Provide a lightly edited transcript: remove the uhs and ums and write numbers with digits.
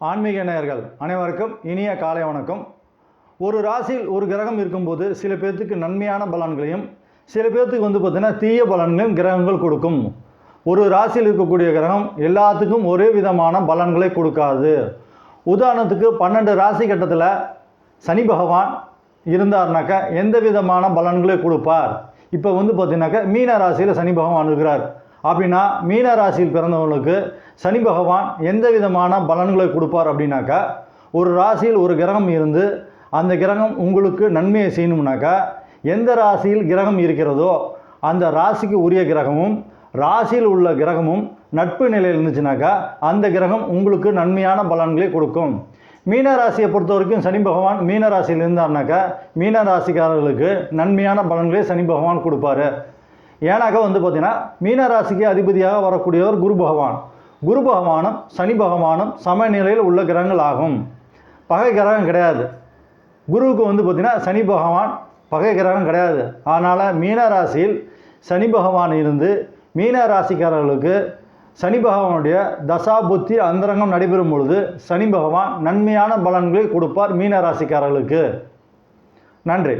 ஆன்மீக நேயர்கள் அனைவருக்கும் இனிய காலை வணக்கம். ஒரு ராசியில் ஒரு கிரகம் இருக்கும்போது சில பேர்த்துக்கு நன்மையான பலன்களையும் சில பேர்த்துக்கு பார்த்தீங்கன்னா தீய பலன்களையும் கிரகங்கள் கொடுக்கும். ஒரு ராசியில் இருக்கக்கூடிய கிரகம் எல்லாத்துக்கும் ஒரே விதமான பலன்களை கொடுக்காது. உதாரணத்துக்கு 12 ராசி கட்டத்தில் சனி பகவான் இருந்தார்னாக்கா எந்த விதமான பலன்களை கொடுப்பார். இப்போ பார்த்தீங்கன்னாக்கா மீன ராசியில் சனி பகவான் இருக்கிறார் அப்படின்னா மீன ராசியில் பிறந்தவங்களுக்கு சனி பகவான் எந்த விதமான பலன்களை கொடுப்பார் அப்படின்னாக்கா, ஒரு ராசியில் ஒரு கிரகம் இருந்து அந்த கிரகம் உங்களுக்கு நன்மையை செய்யணும்னாக்கா எந்த ராசியில் கிரகம் இருக்கிறதோ அந்த ராசிக்கு உரிய கிரகமும் ராசியில் உள்ள கிரகமும் நட்பு நிலையில் இருந்துச்சுனாக்கா அந்த கிரகம் உங்களுக்கு நன்மையான பலன்களை கொடுக்கும். மீன ராசியை பொறுத்த வரைக்கும் சனி பகவான் மீன ராசியில் இருந்தார்னாக்கா மீன ராசிக்காரர்களுக்கு நன்மையான பலன்களை சனி பகவான் கொடுப்பாரு. ஏன்னாக்கா பார்த்தீங்கன்னா மீன ராசிக்கு அதிபதியாக வரக்கூடியவர் குரு பகவான். குரு பகவானும் சனி பகவானும் சமநிலையில் உள்ள கிரகங்கள் ஆகும். பகை கிரகம் கிடையாது. குருவுக்கு பார்த்தீங்கன்னா சனி பகவான் பகை கிரகம் கிடையாது. அதனால் மீன ராசியில் சனி பகவான் இருந்து மீன ராசிக்காரர்களுக்கு சனி பகவானுடைய தசா புத்தி அந்தரங்கம் நடைபெறும் பொழுது சனி பகவான் நன்மையான பலன்களை கொடுப்பார் மீன ராசிக்காரர்களுக்கு. நன்றி.